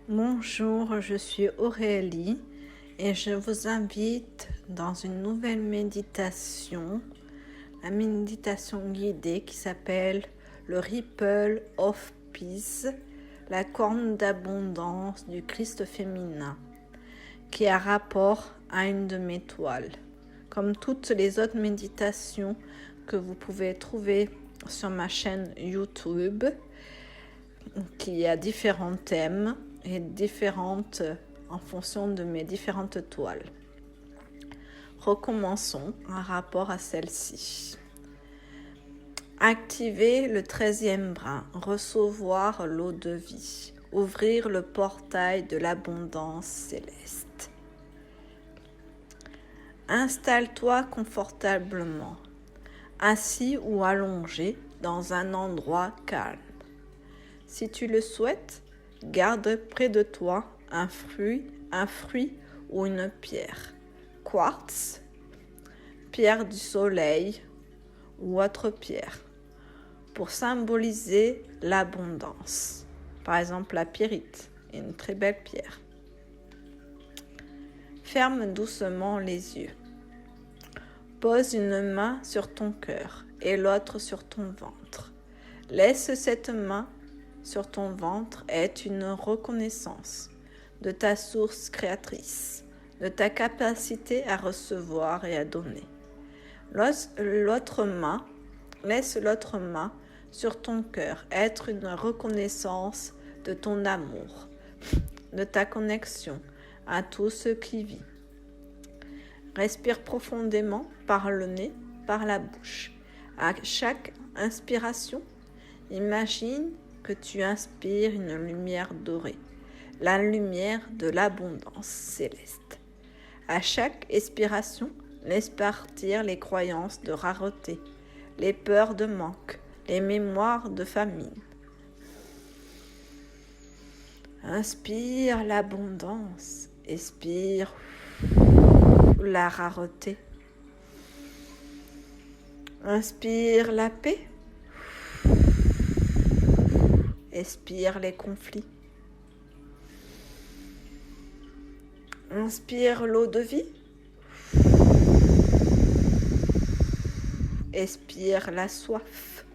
Bonjour, je suis Aurélie et je vous invite dans une nouvelle méditation, la méditation guidée qui s'appelle le Ripple of Peace, la corne d'abondance du Christ féminin, qui a rapport à une de mes toiles. Comme toutes les autres méditations que vous pouvez trouver sur ma chaîne YouTube, qui a différents thèmes et différentes en fonction de mes différentes toiles. Recommençons en rapport à celle-ci. Activer le 13e brin, recevoir l'eau de vie, ouvrir le portail de l'abondance céleste. Installe-toi confortablement, assis ou allongé dans un endroit calme. Si tu le souhaites, garde près de toi un fruit ou une pierre, quartz, pierre du soleil ou autre pierre, pour symboliser l'abondance. Par exemple, la pyrite est une très belle pierre. Ferme doucement les yeux. Pose une main sur ton cœur et l'autre sur ton ventre. Laisse cette main sur ton ventre est une reconnaissance de ta source créatrice, de ta capacité à recevoir et à donner. Laisse l'autre main sur ton cœur être une reconnaissance de ton amour, de ta connexion à tout ce qui vit. Respire profondément par le nez, par la bouche. À chaque inspiration, imagine que tu inspires une lumière dorée, la lumière de l'abondance céleste. À chaque expiration, laisse partir les croyances de rareté, les peurs de manque, les mémoires de famine. Inspire l'abondance, expire la rareté. Inspire la paix. Expire les conflits. Inspire l'eau de vie. Expire la soif.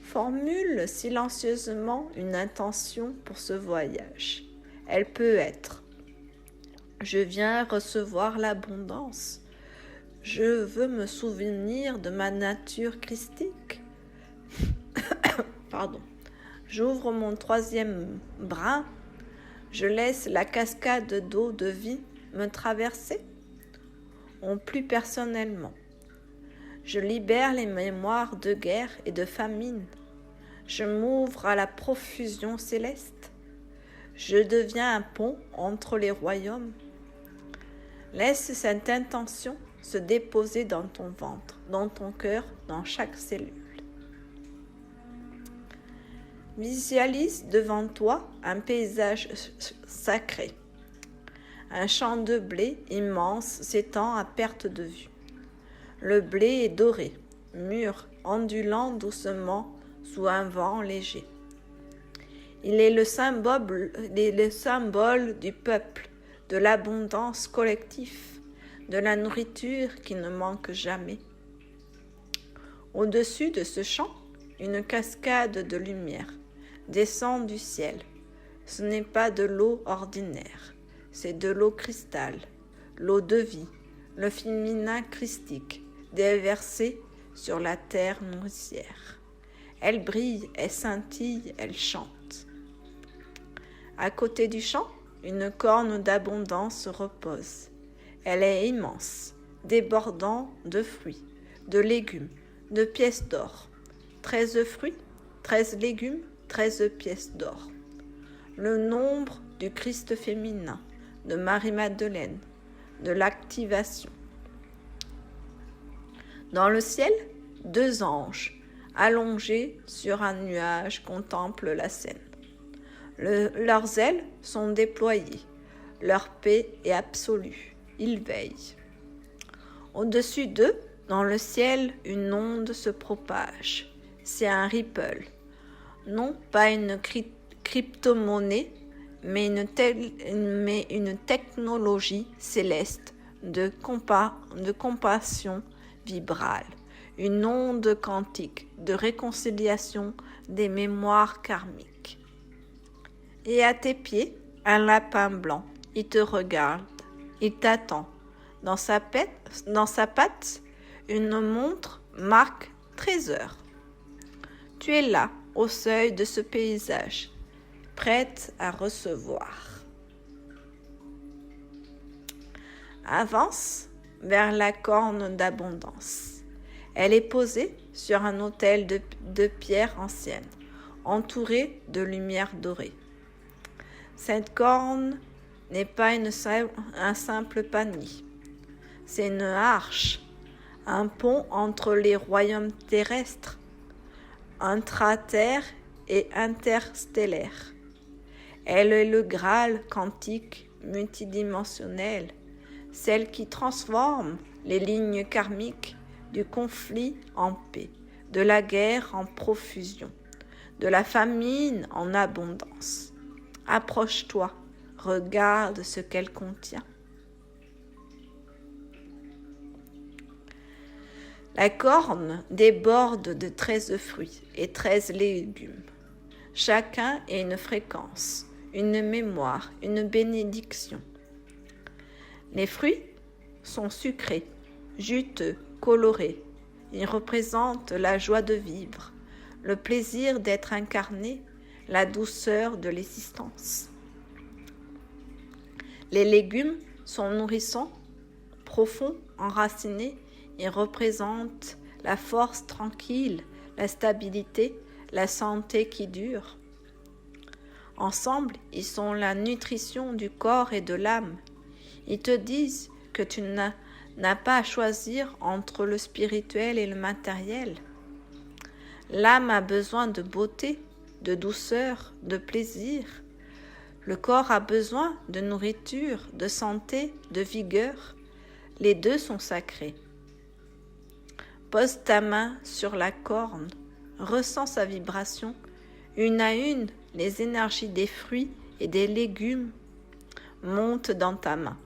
Formule silencieusement une intention pour ce voyage. Elle peut être: je viens recevoir l'abondance. Je veux me souvenir de ma nature christique. J'ouvre mon 3e brin. Je laisse la cascade d'eau de vie me traverser. Ou plus personnellement, je libère les mémoires de guerre et de famine. Je m'ouvre à la profusion céleste. Je deviens un pont entre les royaumes. Laisse cette intention se déposer dans ton ventre, dans ton cœur, dans chaque cellule. Visualise devant toi un paysage sacré. Un champ de blé immense s'étend à perte de vue. Le blé est doré, mûr, ondulant doucement sous un vent léger. Il est le symbole du peuple, de l'abondance collective, de la nourriture qui ne manque jamais. Au-dessus de ce champ, une cascade de lumière descend du ciel. Ce n'est pas de l'eau ordinaire, c'est de l'eau cristal, l'eau de vie, le féminin christique, déversée sur la terre nourricière. Elle brille, elle scintille, elle chante. À côté du champ, une corne d'abondance repose. Elle est immense, débordant de fruits, de légumes, de pièces d'or. 13 fruits, 13 légumes, 13 pièces d'or. Le nombre du Christ féminin, de Marie-Madeleine, de l'activation. Dans le ciel, 2 anges, allongés sur un nuage, contemplent la scène. Leurs ailes sont déployées, leur paix est absolue, ils veillent. Au-dessus d'eux, dans le ciel, une onde se propage, c'est un ripple, non pas une crypto-monnaie, mais une technologie céleste de compassion vibrale, une onde quantique de réconciliation des mémoires karmiques. Et à tes pieds, un lapin blanc, il te regarde, il t'attend. Dans sa patte, une montre marque 13 heures. Tu es là, au seuil de ce paysage, prête à recevoir. Avance vers la corne d'abondance. Elle est posée sur un autel de pierre ancienne, entourée de lumière dorée. Cette corne n'est pas un simple panier. C'est une arche, un pont entre les royaumes terrestres, intra-terre et interstellaire. Elle est le Graal quantique multidimensionnel, celle qui transforme les lignes karmiques du conflit en paix, de la guerre en profusion, de la famine en abondance. Approche-toi, regarde ce qu'elle contient. La corne déborde de 13 fruits et 13 légumes. Chacun est une fréquence, une mémoire, une bénédiction. Les fruits sont sucrés, juteux, colorés. Ils représentent la joie de vivre, le plaisir d'être incarné, la douceur de l'existence. Les légumes sont nourrissants, profonds, enracinés. Ils représentent la force tranquille, la stabilité, la santé qui dure. Ensemble, ils sont la nutrition du corps et de l'âme. Ils te disent que tu n'as pas à choisir entre le spirituel et le matériel. L'âme a besoin de beauté, de douceur, de plaisir. Le corps a besoin de nourriture, de santé, de vigueur. Les deux sont sacrés. Pose ta main sur la corne, ressens sa vibration. Une à une, les énergies des fruits et des légumes montent dans ta main,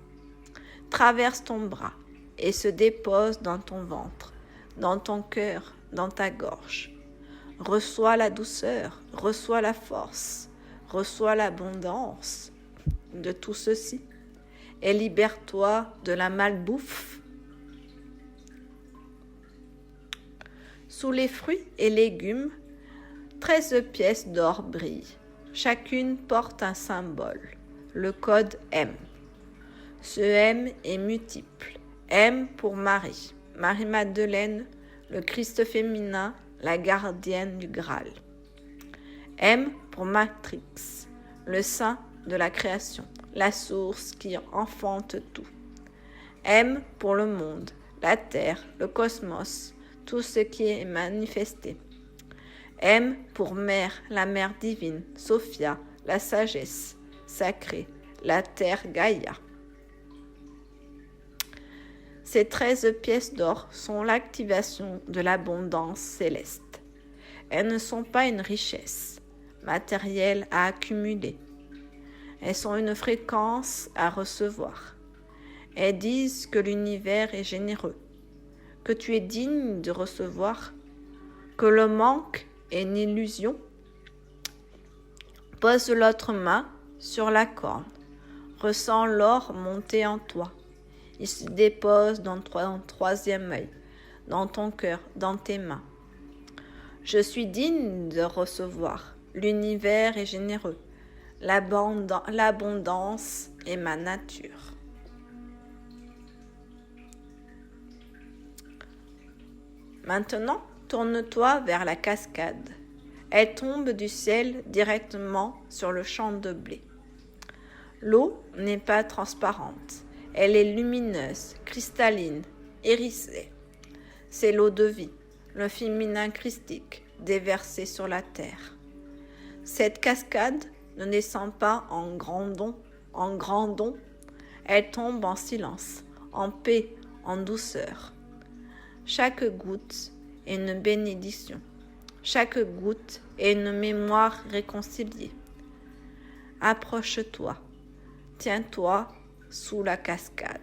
traversent ton bras et se déposent dans ton ventre, dans ton cœur, dans ta gorge. Reçois la douceur, reçois la force, reçois l'abondance de tout ceci et libère-toi de la malbouffe. Sous les fruits et légumes, 13 pièces d'or brillent. Chacune porte un symbole, le code M. Ce M est multiple. M pour Marie, Marie-Madeleine, le Christ féminin, la gardienne du Graal. M pour Matrix, le sein de la création, la source qui enfante tout. M pour le monde, la terre, le cosmos, tout ce qui est manifesté. M pour mère, la mère divine, Sophia, la sagesse sacrée, la terre Gaïa. Ces 13 pièces d'or sont l'activation de l'abondance céleste. Elles ne sont pas une richesse matérielle à accumuler. Elles sont une fréquence à recevoir. Elles disent que l'univers est généreux, que tu es digne de recevoir, que le manque est une illusion. Pose l'autre main sur la corne. Ressens l'or monter en toi. Il se dépose dans ton troisième œil, dans ton cœur, dans tes mains. Je suis digne de recevoir. L'univers est généreux. L'abondance est ma nature. Maintenant, tourne-toi vers la cascade. Elle tombe du ciel directement sur le champ de blé. L'eau n'est pas transparente. Elle est lumineuse, cristalline, hérissée. C'est l'eau de vie, le féminin christique, déversé sur la terre. Cette cascade ne descend pas en grand don. Elle tombe en silence, en paix, en douceur. Chaque goutte est une bénédiction. Chaque goutte est une mémoire réconciliée. Approche-toi, tiens-toi sous la cascade.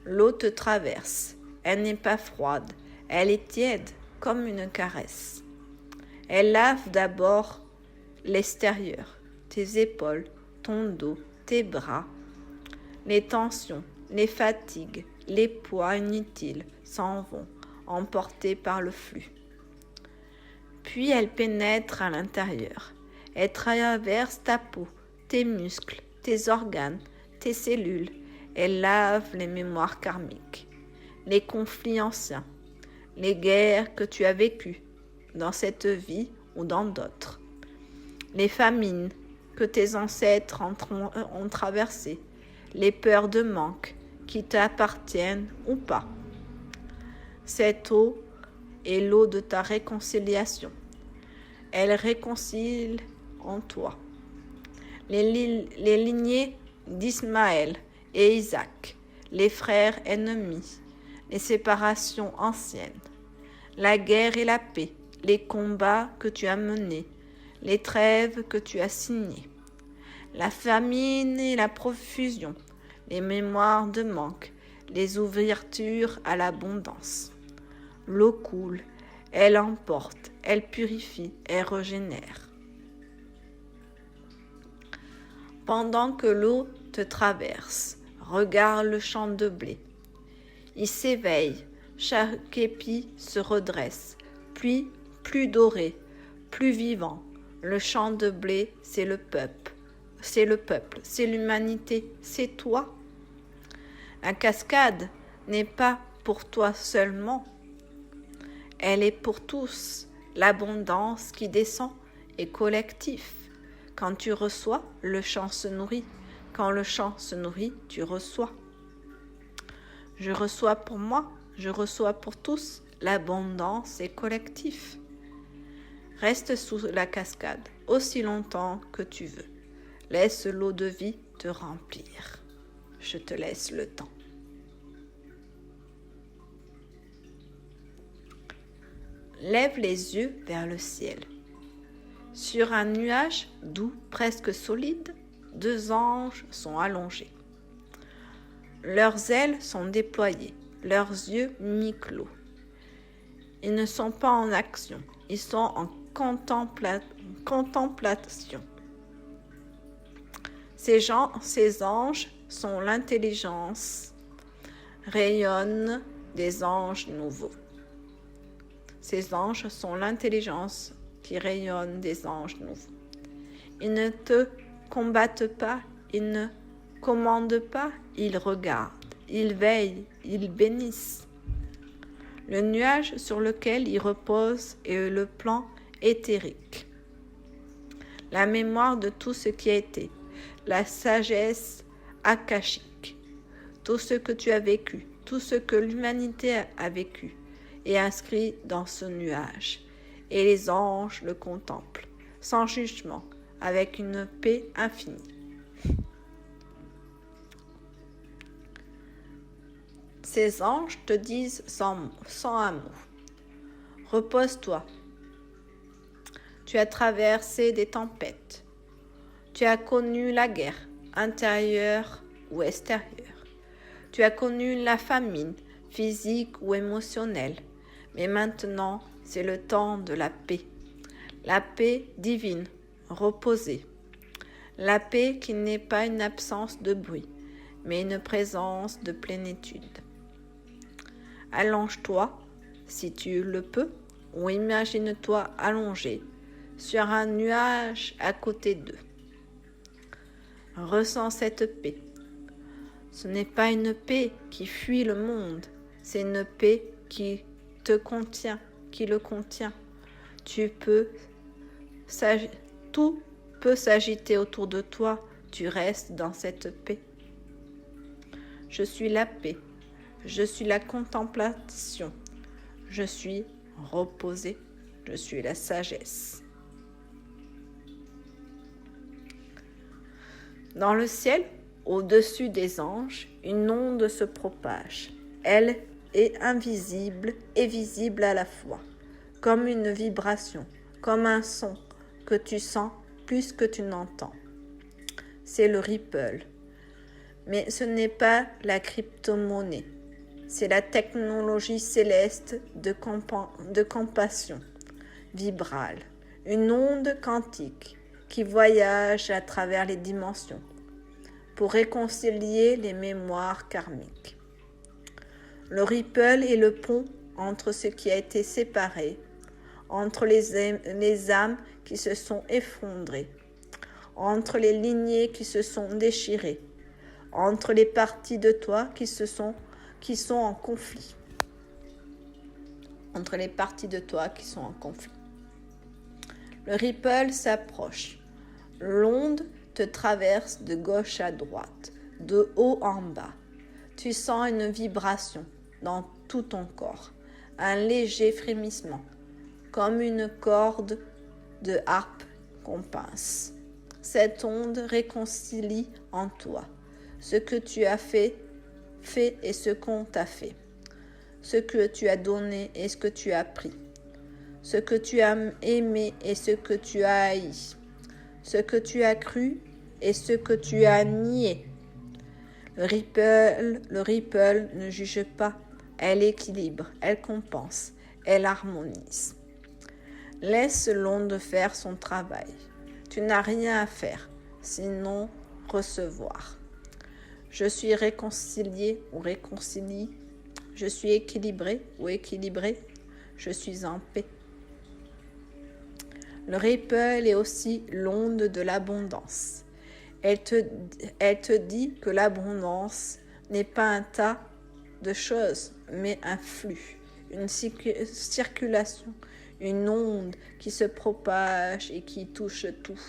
L'eau te traverse, elle n'est pas froide, elle est tiède comme une caresse. Elle lave d'abord l'extérieur, tes épaules, ton dos, tes bras. Les tensions, les fatigues, les poids inutiles s'en vont, emportés par le flux. Puis elle pénètre à l'intérieur. Elle traverse ta peau, tes muscles, tes organes, tes cellules. Elle lave les mémoires karmiques, les conflits anciens, les guerres que tu as vécues dans cette vie ou dans d'autres, les famines que tes ancêtres ont traversées, les peurs de manque qui t'appartiennent ou pas. Cette eau est l'eau de ta réconciliation. Elle réconcilie en toi les lignées d'Ismaël et Isaac, les frères ennemis, les séparations anciennes, la guerre et la paix, les combats que tu as menés, les trêves que tu as signées, la famine et la profusion, les mémoires de manque, les ouvertures à l'abondance. L'eau coule, elle emporte, elle purifie, elle régénère. Pendant que l'eau te traverse, regarde le champ de blé. Il s'éveille, chaque épi se redresse, puis plus doré, plus vivant. Le champ de blé, c'est le peuple, c'est l'humanité, c'est toi. La cascade n'est pas pour toi seulement, elle est pour tous. L'abondance qui descend est collective. Quand tu reçois, le champ se nourrit. Quand le champ se nourrit, tu reçois. Je reçois pour moi, je reçois pour tous. L'abondance est collective. Reste sous la cascade aussi longtemps que tu veux. Laisse l'eau de vie te remplir. Je te laisse le temps. Lève les yeux vers le ciel. Sur un nuage doux, presque solide, 2 anges sont allongés. Leurs ailes sont déployées, leurs yeux mi-clos. Ils ne sont pas en action, ils sont en contemplation. Ces anges sont l'intelligence, rayonnent des anges nouveaux. Ces anges sont l'intelligence qui rayonne des anges nouveaux. Ils ne te combattent pas, ils ne commandent pas, ils regardent, ils veillent, ils bénissent. Le nuage sur lequel ils reposent est le plan éthérique. La mémoire de tout ce qui a été, la sagesse akashique, tout ce que tu as vécu, tout ce que l'humanité a vécu est inscrit dans ce nuage. Et les anges le contemplent, sans jugement, avec une paix infinie. Ces anges te disent sans un mot, repose-toi. Tu as traversé des tempêtes. Tu as connu la guerre, intérieure ou extérieure. Tu as connu la famine, physique ou émotionnelle. Mais maintenant, c'est le temps de la paix divine, reposée. La paix qui n'est pas une absence de bruit, mais une présence de plénitude. Allonge-toi, si tu le peux, ou imagine-toi allongé sur un nuage à côté d'eux. Ressens cette paix. Ce n'est pas une paix qui fuit le monde, c'est une paix qui te contient, qui le contient. Tout peut s'agiter autour de toi, tu restes dans cette paix. Je suis la paix, je suis la contemplation, je suis reposé, je suis la sagesse. Dans le ciel, au-dessus des anges, une onde se propage. Elle est invisible et visible à la fois, comme une vibration, comme un son que tu sens plus que tu n'entends. C'est le Ripple. Mais ce n'est pas la crypto-monnaie. C'est la technologie céleste de compassion vibrale, une onde quantique qui voyage à travers les dimensions pour réconcilier les mémoires karmiques. Le Ripple est le pont entre ce qui a été séparé, entre les âmes qui se sont effondrées, entre les lignées qui se sont déchirées, entre les parties de toi qui sont en conflit. Entre les parties de toi qui sont en conflit. Le Ripple s'approche. L'onde te traverse de gauche à droite, de haut en bas. Tu sens une vibration dans tout ton corps, un léger frémissement, comme une corde de harpe qu'on pince. Cette onde réconcilie en toi ce que tu as fait et ce qu'on t'a fait, ce que tu as donné et ce que tu as pris, ce que tu as aimé et ce que tu as haï, ce que tu as cru et ce que tu as nié. Le Ripple ne juge pas, elle équilibre, elle compense, elle harmonise. Laisse l'onde faire son travail. Tu n'as rien à faire, sinon recevoir. Je suis réconcilié ou réconcilie. Je suis équilibré ou équilibré. Je suis en paix. Le Ripple est aussi l'onde de l'abondance. Elle te dit que l'abondance n'est pas un tas de choses, mais un flux, une circulation, une onde qui se propage et qui touche tout.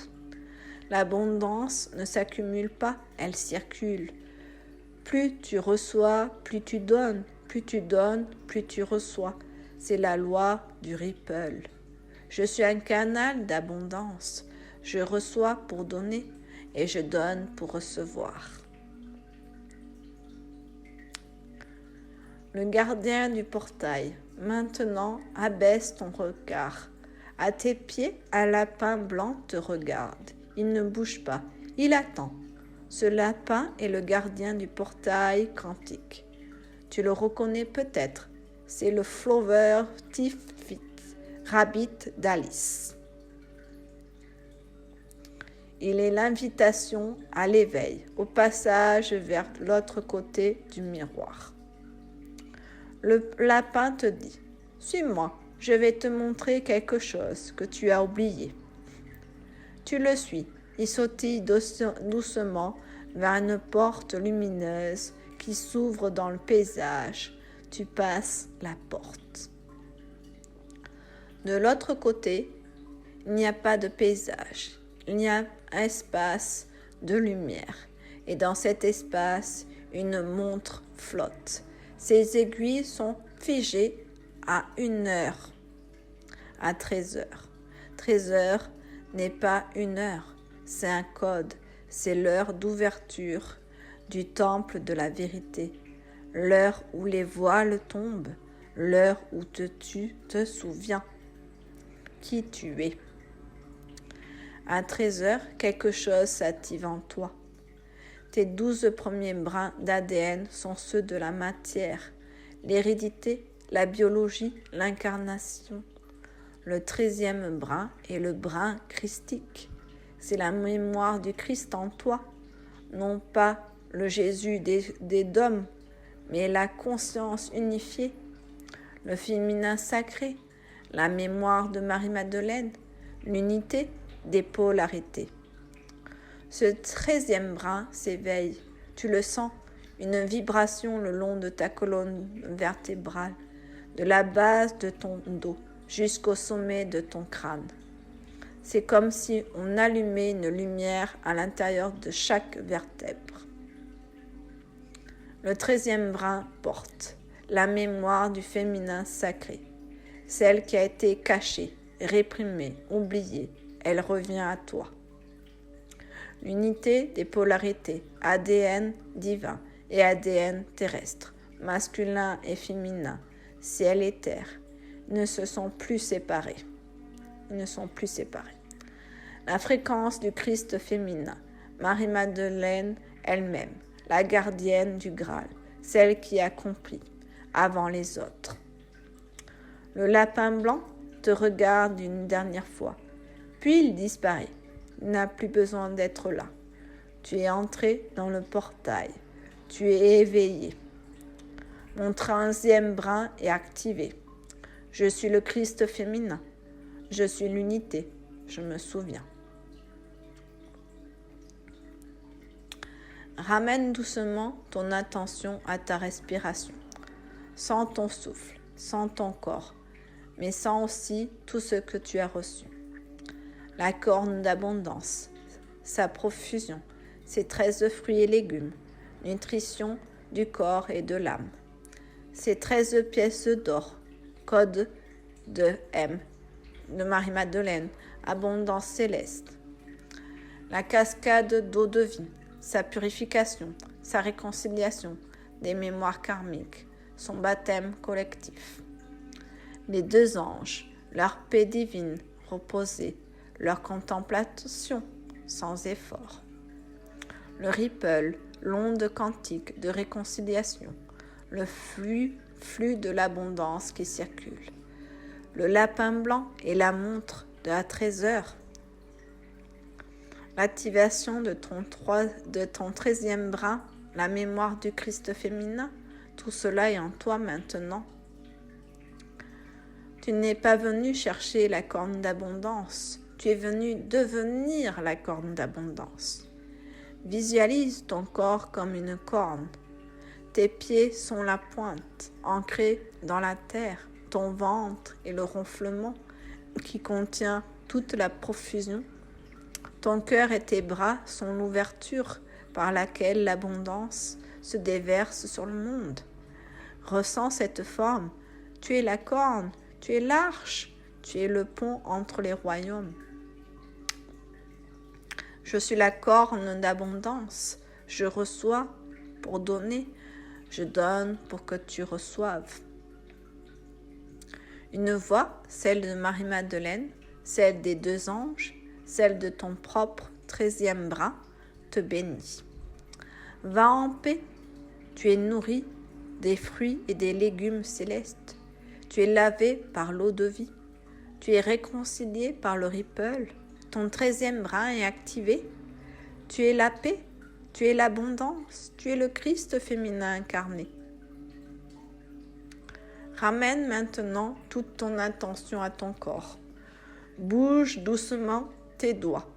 L'abondance ne s'accumule pas, elle circule. Plus tu reçois, plus tu donnes. Plus tu donnes, plus tu reçois. C'est la loi du Ripple. Je suis un canal d'abondance. Je reçois pour donner et je donne pour recevoir. Le gardien du portail, maintenant abaisse ton regard. À tes pieds, un lapin blanc te regarde. Il ne bouge pas, il attend. Ce lapin est le gardien du portail quantique. Tu le reconnais peut-être, c'est le Flower Tifit Rabbit d'Alice. Il est l'invitation à l'éveil, au passage vers l'autre côté du miroir. Le lapin te dit « Suis-moi, je vais te montrer quelque chose que tu as oublié. » Tu le suis, il sautille doucement vers une porte lumineuse qui s'ouvre dans le paysage. Tu passes la porte. De l'autre côté, il n'y a pas de paysage. Il y a un espace de lumière. Et dans cet espace, une montre flotte. Ses aiguilles sont figées à 1 heure, à 13 heures. 13 heures n'est pas 1 heure, c'est un code. C'est l'heure d'ouverture du temple de la vérité, l'heure où les voiles tombent, l'heure où tu te souviens qui tu es. À 13 heures, quelque chose s'active en toi. Tes 12 premiers brins d'ADN sont ceux de la matière, l'hérédité, la biologie, l'incarnation. Le 13e brin est le brin christique. C'est la mémoire du Christ en toi, non pas le Jésus des dômes, mais la conscience unifiée, le féminin sacré, la mémoire de Marie-Madeleine, l'unité des polarités. Ce 13e brin s'éveille, tu le sens, une vibration le long de ta colonne vertébrale, de la base de ton dos jusqu'au sommet de ton crâne. C'est comme si on allumait une lumière à l'intérieur de chaque vertèbre. Le 13e brin porte la mémoire du féminin sacré, celle qui a été cachée, réprimée, oubliée. Elle revient à toi. L'unité des polarités, ADN divin et ADN terrestre, masculin et féminin, ciel et terre, ne se sont plus séparés. ils ne sont plus séparés. La fréquence du Christ féminin, Marie-Madeleine elle-même, la gardienne du Graal, celle qui accomplit avant les autres. Le lapin blanc te regarde une dernière fois, puis il disparaît. Il n'a plus besoin d'être là. Tu es entré dans le portail. Tu es éveillé. Mon 13e brin est activé. Je suis le Christ féminin. Je suis l'unité. Je me souviens. Ramène doucement ton attention à ta respiration. Sens ton souffle, sens ton corps, mais sens aussi tout ce que tu as reçu. La corne d'abondance, sa profusion, ses 13 fruits et légumes, nutrition du corps et de l'âme. Ses 13 pièces d'or, code de M, de Marie-Madeleine, abondance céleste. La cascade d'eau de vie, sa purification, sa réconciliation, des mémoires karmiques, son baptême collectif. Les 2 anges, leur paix divine reposée, leur contemplation sans effort. Le ripple, l'onde quantique de réconciliation, le flux de l'abondance qui circule. Le lapin blanc et la montre de la 13h. L'activation de ton 13e brin, la mémoire du Christ féminin, tout cela est en toi maintenant. Tu n'es pas venu chercher la corne d'abondance, tu es venu devenir la corne d'abondance. Visualise ton corps comme une corne. Tes pieds sont la pointe, ancrée dans la terre. Ton ventre est le ronflement qui contient toute la profusion. Ton cœur et tes bras sont l'ouverture par laquelle l'abondance se déverse sur le monde. Ressens cette forme. Tu es la corne, tu es l'arche, tu es le pont entre les royaumes. Je suis la corne d'abondance. Je reçois pour donner. Je donne pour que tu reçoives. Une voix, celle de Marie-Madeleine, celle des 2 anges, celle de ton propre 13e bras, te bénit. Va en paix. Tu es nourri des fruits et des légumes célestes. Tu es lavé par l'eau de vie. Tu es réconcilié par le ripple. Ton 13e brin est activé. Tu es la paix. Tu es l'abondance. Tu es le Christ féminin incarné. Ramène maintenant toute ton attention à ton corps. Bouge doucement tes doigts,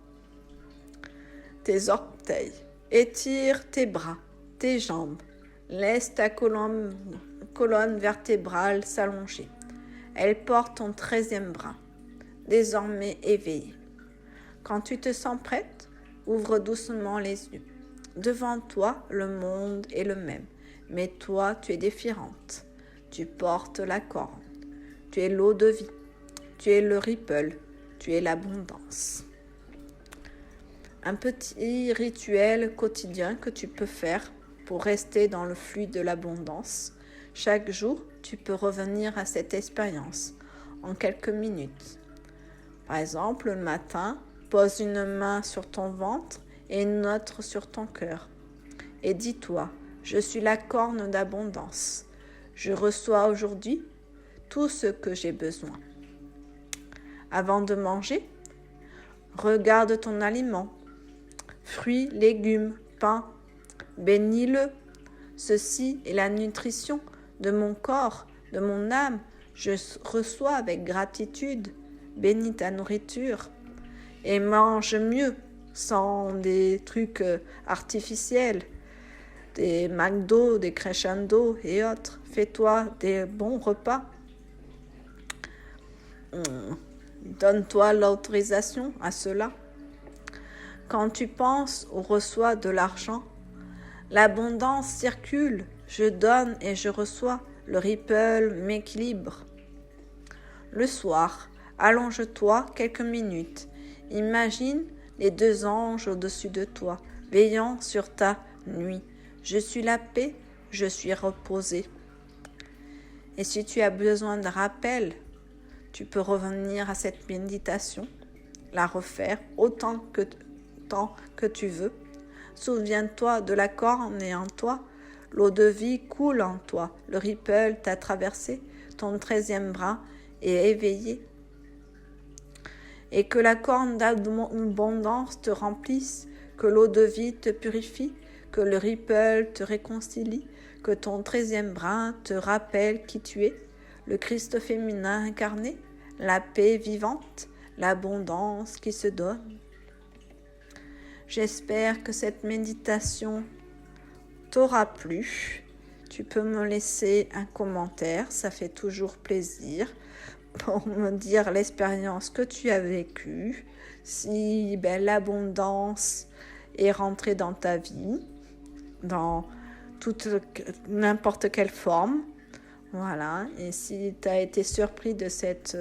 tes orteils. Étire tes bras, tes jambes. Laisse ta colonne vertébrale s'allonger. Elle porte ton 13e brin, désormais éveillé. Quand tu te sens prête, ouvre doucement les yeux. Devant toi, le monde est le même, mais toi, tu es différente. Tu portes la corne. Tu es l'eau de vie. Tu es le ripple. Tu es l'abondance. Un petit rituel quotidien que tu peux faire pour rester dans le flux de l'abondance. Chaque jour, tu peux revenir à cette expérience en quelques minutes. Par exemple, le matin, pose une main sur ton ventre et une autre sur ton cœur. Et dis-toi, je suis la corne d'abondance. Je reçois aujourd'hui tout ce que j'ai besoin. Avant de manger, regarde ton aliment. Fruits, légumes, pain, bénis-le. Ceci est la nutrition de mon corps, de mon âme. Je reçois avec gratitude. Bénis ta nourriture et mange mieux sans des trucs artificiels, des McDo, des Crescendo et autres. Fais-toi des bons repas. Donne-toi l'autorisation à cela. Quand tu penses ou reçois de l'argent, l'abondance circule. Je donne et je reçois. Le ripple m'équilibre. Le soir, allonge-toi quelques minutes. Imagine les 2 anges au-dessus de toi, veillant sur ta nuit. Je suis la paix, je suis reposé. Et si tu as besoin de rappel, Tu peux revenir à cette méditation, la refaire autant que tu veux. Souviens-toi de la corne est en toi, l'eau de vie coule en toi, le ripple t'a traversé, ton 13e bras est éveillé. Et que la corne d'abondance te remplisse, que l'eau de vie te purifie, que le ripple te réconcilie, que ton 13e bras te rappelle qui tu es, le Christ féminin incarné, la paix vivante, l'abondance qui se donne. J'espère que cette méditation t'aura plu. Tu peux me laisser un commentaire, ça fait toujours plaisir, pour me dire l'expérience que tu as vécue, si l'abondance est rentrée dans ta vie, dans n'importe quelle forme. Voilà, et si tu as été surpris de cette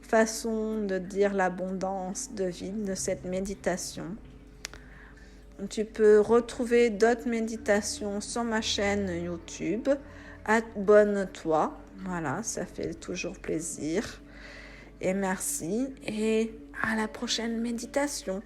façon de dire l'abondance de vie, de cette méditation, tu peux retrouver d'autres méditations sur ma chaîne YouTube. Abonne-toi, voilà, ça fait toujours plaisir. Et merci, et à la prochaine méditation.